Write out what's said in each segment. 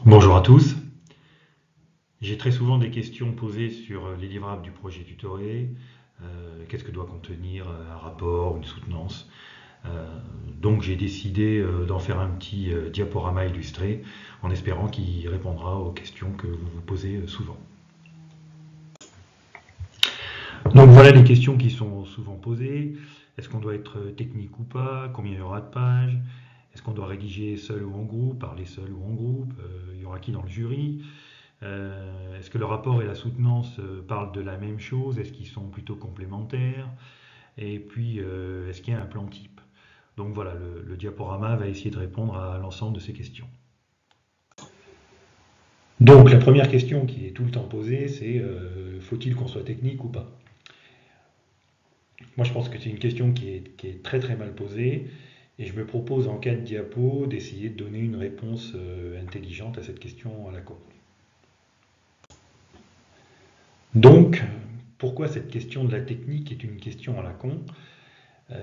Bonjour à tous. J'ai très souvent des questions posées sur les livrables du projet tutoré. Qu'est-ce que doit contenir un rapport, une soutenance. Donc j'ai décidé d'en faire un petit diaporama illustré en espérant qu'il répondra aux questions que vous vous posez souvent. Donc voilà les questions qui sont souvent posées. Est-ce qu'on doit être technique ou pas? Combien il y aura de pages? Est-ce qu'on doit rédiger seul ou en groupe? Parler seul ou en groupe? Il y aura qui dans le jury? Est-ce que le rapport et la soutenance parlent de la même chose? Est-ce qu'ils sont plutôt complémentaires? Et puis, est-ce qu'il y a un plan type? Donc voilà, le diaporama va essayer de répondre à l'ensemble de ces questions. Donc la première question qui est tout le temps posée, c'est faut-il qu'on soit technique ou pas? Moi je pense que c'est une question qui est très très mal posée et je me propose en 4 diapos d'essayer de donner une réponse intelligente à cette question à la con. Donc, pourquoi cette question de la technique est une question à la con?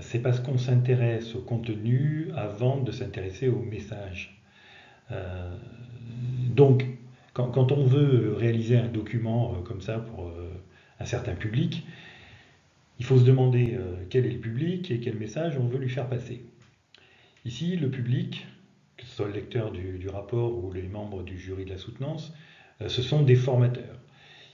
C'est parce qu'on s'intéresse au contenu avant de s'intéresser au message. Euh, donc, quand on veut réaliser un document comme ça pour un certain public, il faut se demander quel est le public et quel message on veut lui faire passer. Ici, le public, que ce soit le lecteur du rapport ou les membres du jury de la soutenance, ce sont des formateurs,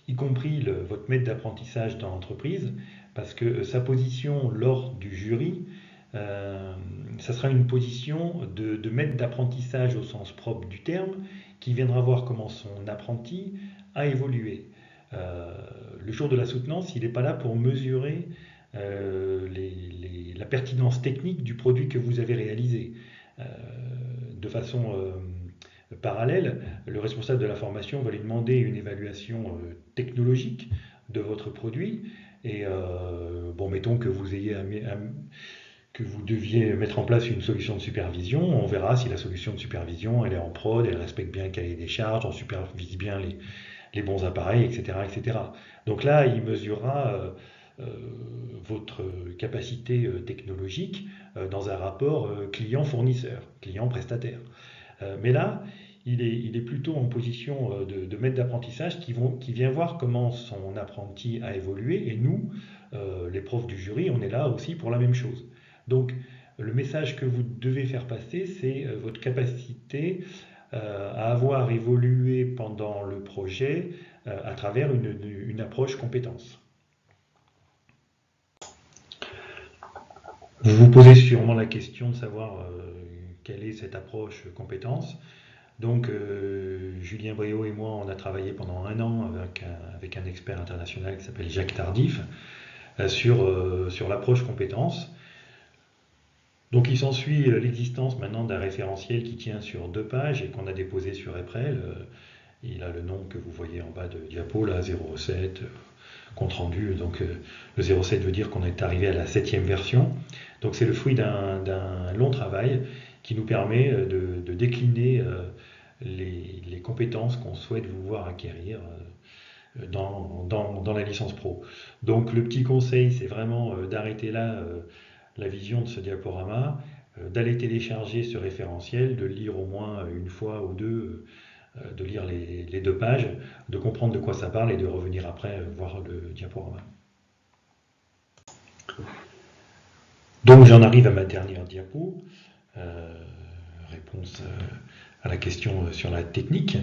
y compris votre maître d'apprentissage dans l'entreprise, parce que sa position lors du jury, ça sera une position de maître d'apprentissage au sens propre du terme, qui viendra voir comment son apprenti a évolué. Le jour de la soutenance, il n'est pas là pour mesurer la pertinence technique du produit que vous avez réalisé. Euh, de façon parallèle, le responsable de la formation va lui demander une évaluation technologique de votre produit. Et bon, mettons que que vous deviez mettre en place une solution de supervision, on verra si la solution de supervision elle est en prod, elle respecte bien le cahier des charges, on supervise bien les bons appareils, etc., etc. Donc là, il mesurera votre capacité technologique dans un rapport client-fournisseur, client-prestataire. Mais là, il est plutôt en position de maître d'apprentissage qui vient voir comment son apprenti a évolué. Et nous, les profs du jury, on est là aussi pour la même chose. Donc, le message que vous devez faire passer, c'est votre capacité à avoir évolué pendant le projet à travers une approche compétence. Vous vous posez sûrement la question de savoir quelle est cette approche compétence. Donc, Julien Bréau et moi, on a travaillé pendant un an avec un expert international qui s'appelle Jacques Tardif sur l'approche compétence. Donc, il s'ensuit l'existence maintenant d'un référentiel qui tient sur 2 pages et qu'on a déposé sur EPREL. Il a le nom que vous voyez en bas de diapo, là, 07, compte rendu. Donc, le 07 veut dire qu'on est arrivé à la 7e version. Donc, c'est le fruit d'un long travail qui nous permet de décliner les compétences qu'on souhaite vous voir acquérir dans la licence pro. Donc le petit conseil, c'est vraiment d'arrêter là la vision de ce diaporama, d'aller télécharger ce référentiel, de le lire au moins une fois ou deux, de lire les 2 pages, de comprendre de quoi ça parle et de revenir après voir le diaporama. Donc j'en arrive à ma dernière diapo, réponse à la question sur la technique.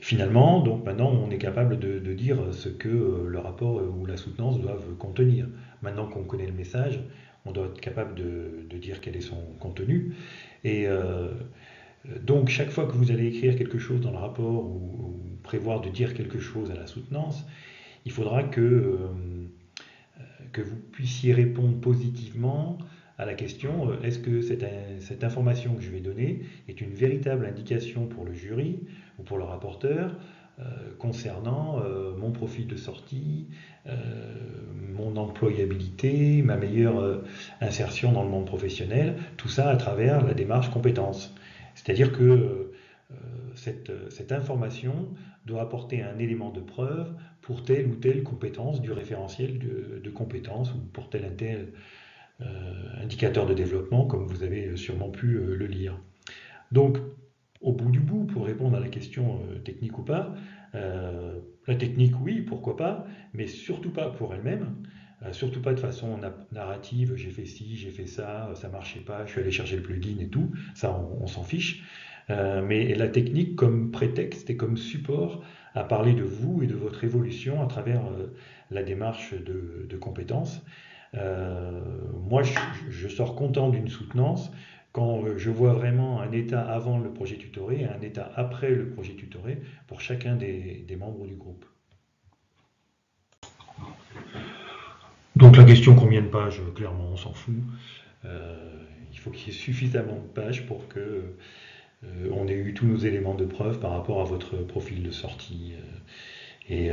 Finalement, donc maintenant, on est capable de dire ce que le rapport ou la soutenance doivent contenir. Maintenant qu'on connaît le message, on doit être capable de dire quel est son contenu. Et donc, chaque fois que vous allez écrire quelque chose dans le rapport ou prévoir de dire quelque chose à la soutenance, il faudra que vous puissiez répondre positivement à la question est-ce que cette information que je vais donner est une véritable indication pour le jury ou pour le rapporteur concernant mon profil de sortie, mon employabilité, ma meilleure insertion dans le monde professionnel, tout ça à travers la démarche compétence. C'est-à-dire que cette information doit apporter un élément de preuve pour telle ou telle compétence du référentiel de compétences ou pour tel indicateur de développement, comme vous avez sûrement pu le lire. Donc, Au bout du bout, pour répondre à la question technique ou pas, la technique, oui, pourquoi pas, mais surtout pas pour elle-même, surtout pas de façon narrative, j'ai fait ci, j'ai fait ça marchait pas, je suis allé chercher le plugin et tout, ça on s'en fiche. Mais la technique comme prétexte et comme support à parler de vous et de votre évolution à travers la démarche de compétences. Euh, Moi, je sors content d'une soutenance quand je vois vraiment un état avant le projet tutoré et un état après le projet tutoré pour chacun des membres du groupe. Donc la question combien de pages, clairement, on s'en fout. Euh, il faut qu'il y ait suffisamment de pages pour que on ait eu tous nos éléments de preuve par rapport à votre profil de sortie et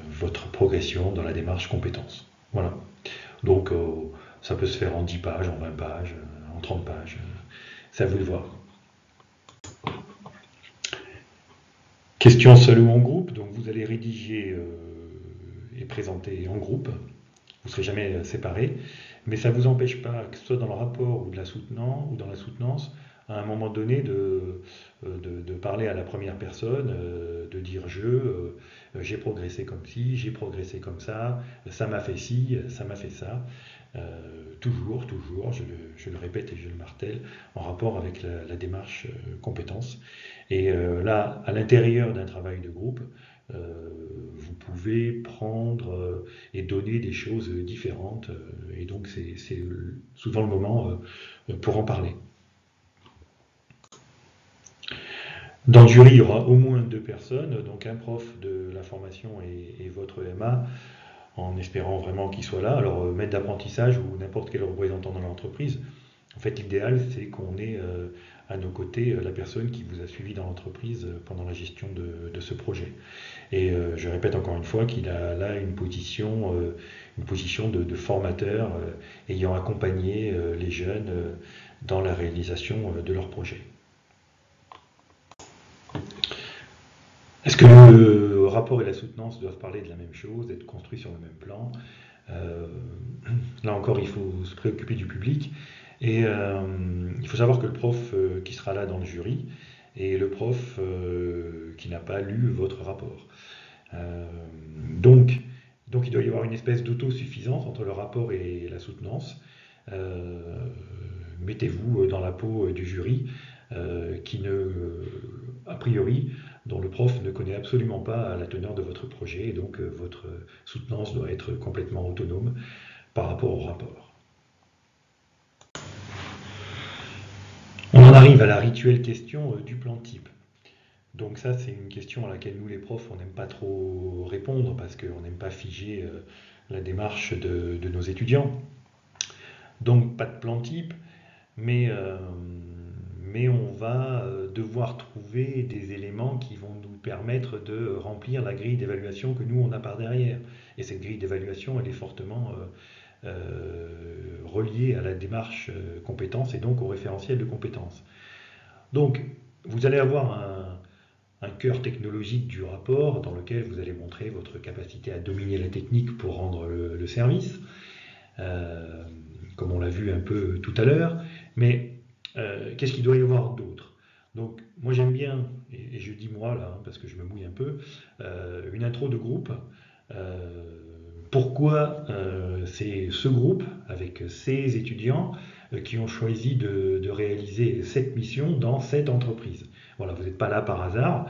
votre progression dans la démarche compétences. Voilà. Donc ça peut se faire en 10 pages, en 20 pages, en 30 pages. C'est à vous de voir. Question seul ou en groupe. Donc vous allez rédiger et présenter en groupe. Vous ne serez jamais séparés. Mais ça ne vous empêche pas, que ce soit dans le rapport ou, dans la soutenance, à un moment donné de parler à la première personne, de dire j'ai progressé comme ci, j'ai progressé comme ça m'a fait ci, ça m'a fait ça. Toujours, je le répète et je le martèle, en rapport avec la démarche compétence. Et là, à l'intérieur d'un travail de groupe, vous pouvez prendre et donner des choses différentes. Et donc, c'est souvent le moment pour en parler. Dans le jury, il y aura au moins 2 personnes, donc un prof de la formation et votre EMA, en espérant vraiment qu'il soit là. Alors, maître d'apprentissage ou n'importe quel représentant dans l'entreprise, en fait, l'idéal, c'est qu'on ait à nos côtés la personne qui vous a suivi dans l'entreprise pendant la gestion de ce projet. Et je répète encore une fois qu'il a là une position de formateur ayant accompagné les jeunes dans la réalisation de leur projet. Est-ce que le rapport et la soutenance doivent parler de la même chose, être construits sur le même plan? Euh, Là encore, il faut se préoccuper du public. Et il faut savoir que le prof qui sera là dans le jury est le prof qui n'a pas lu votre rapport. Euh, donc, donc il doit y avoir une espèce d'autosuffisance entre le rapport et la soutenance. Euh, Mettez-vous dans la peau du jury qui a priori, dont le prof ne connaît absolument pas la teneur de votre projet et donc votre soutenance doit être complètement autonome par rapport au rapport. On en arrive à la rituelle question du plan type. Donc ça, c'est une question à laquelle nous, les profs, on n'aime pas trop répondre parce qu'on n'aime pas figer la démarche de nos étudiants. Donc pas de plan type, mais, euh, mais on va devoir trouver des éléments qui vont nous permettre de remplir la grille d'évaluation que nous, on a par derrière. Et cette grille d'évaluation, elle est fortement reliée à la démarche compétences et donc au référentiel de compétences. Donc, vous allez avoir un cœur technologique du rapport dans lequel vous allez montrer votre capacité à dominer la technique pour rendre le service, euh, comme on l'a vu un peu tout à l'heure. Mais qu'est-ce qu'il doit y avoir d'autre? Donc, moi j'aime bien, et je dis moi là, parce que je me mouille un peu, une intro de groupe. Euh, Pourquoi c'est ce groupe, avec ces étudiants, qui ont choisi de réaliser cette mission dans cette entreprise. Voilà, vous n'êtes pas là par hasard.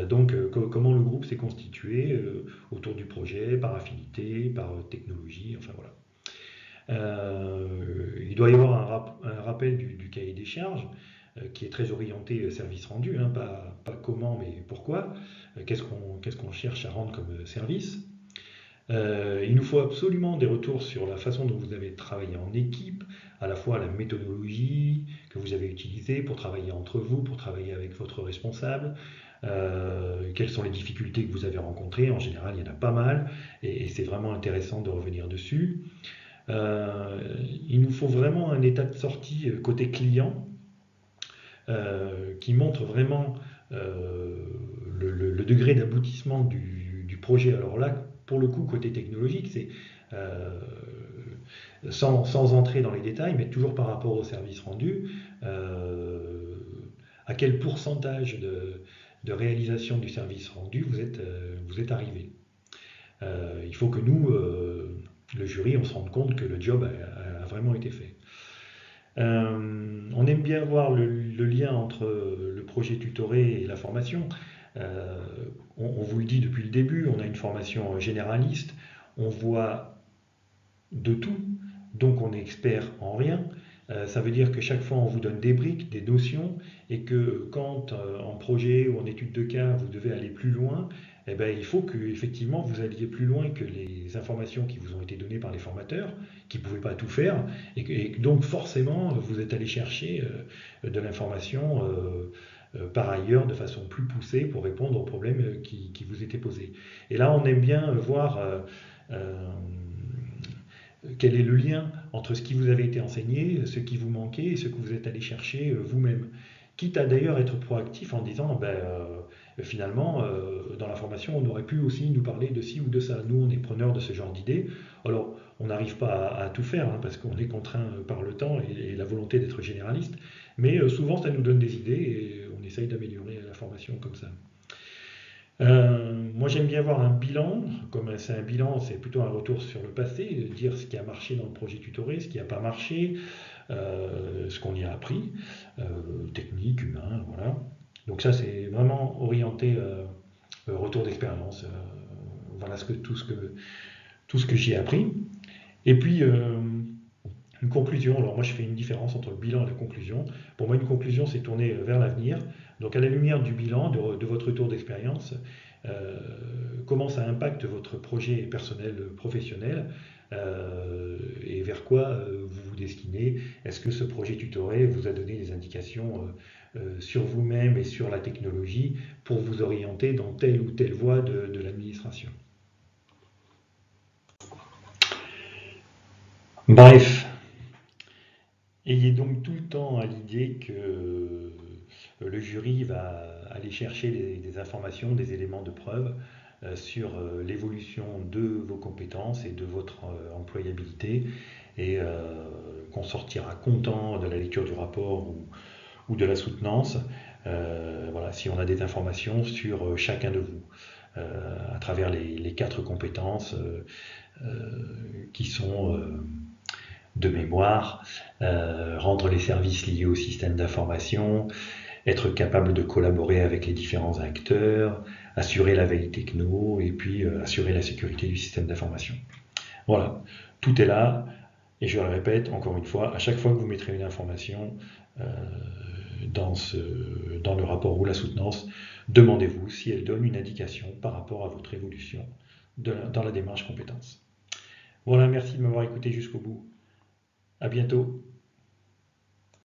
Donc, comment le groupe s'est constitué autour du projet, par affinité, par technologie, enfin voilà. Il doit y avoir un rappel du cahier des charges qui est très orienté service rendu, hein, pas comment mais pourquoi, qu'est-ce qu'on cherche à rendre comme service. Il nous faut absolument des retours sur la façon dont vous avez travaillé en équipe, à la fois la méthodologie que vous avez utilisée pour travailler entre vous, pour travailler avec votre responsable, quelles sont les difficultés que vous avez rencontrées. En général, il y en a pas mal, et c'est vraiment intéressant de revenir dessus. Euh, il nous faut vraiment un état de sortie côté client qui montre vraiment le degré d'aboutissement du projet. Alors là, pour le coup, côté technologique, c'est euh, sans entrer dans les détails, mais toujours par rapport au service rendu, euh, à quel pourcentage de réalisation du service rendu vous êtes arrivé. Il faut que nous, le jury, on se rende compte que le job a vraiment été fait. On aime bien voir le lien entre le projet tutoré et la formation. Euh, on vous le dit depuis le début, on a une formation généraliste, on voit de tout, donc on est expert en rien. Ça veut dire que chaque fois on vous donne des briques, des notions, et que quand en projet ou en étude de cas vous devez aller plus loin, eh ben, il faut que effectivement vous alliez plus loin que les informations qui vous ont été données par les formateurs, qui ne pouvaient pas tout faire, et donc forcément vous êtes allé chercher de l'information par ailleurs de façon plus poussée pour répondre aux problèmes qui vous étaient posés. Et là on aime bien voir euh, quel est le lien entre ce qui vous avait été enseigné, ce qui vous manquait et ce que vous êtes allé chercher vous-même. Quitte à d'ailleurs être proactif en disant, finalement, dans la formation, on aurait pu aussi nous parler de ci ou de ça. Nous, on est preneurs de ce genre d'idées. Alors, on n'arrive pas à tout faire, hein, parce qu'on est contraint par le temps et la volonté d'être généraliste, mais souvent, ça nous donne des idées et on essaye d'améliorer la formation comme ça. Moi, j'aime bien avoir un bilan. Comme c'est un bilan, c'est plutôt un retour sur le passé, dire ce qui a marché dans le projet tutoré, ce qui n'a pas marché, ce qu'on y a appris, technique, humain, voilà. Donc ça, c'est vraiment orienté retour d'expérience. Voilà tout ce que j'ai appris. Et puis, une conclusion. Alors moi, je fais une différence entre le bilan et la conclusion. Pour moi, une conclusion, c'est tourner vers l'avenir. Donc à la lumière du bilan, de votre retour d'expérience, euh, comment ça impacte votre projet personnel, professionnel, et vers quoi vous vous destinez. Est-ce que ce projet tutoré vous a donné des indications sur vous-même et sur la technologie pour vous orienter dans telle ou telle voie de l'administration? Bref, ayez donc tout le temps à l'idée que le jury va aller chercher des informations, des éléments de preuve sur l'évolution de vos compétences et de votre employabilité, et qu'on sortira content de la lecture du rapport ou de la soutenance, voilà, si on a des informations sur chacun de vous, à travers les 4 compétences qui sont de mémoire, rendre les services liés au système d'information, être capable de collaborer avec les différents acteurs, assurer la veille techno et puis assurer la sécurité du système d'information. Voilà, tout est là. Et je le répète encore une fois, à chaque fois que vous mettrez une information dans le rapport ou la soutenance, demandez-vous si elle donne une indication par rapport à votre évolution dans la démarche compétences. Voilà, merci de m'avoir écouté jusqu'au bout. À bientôt.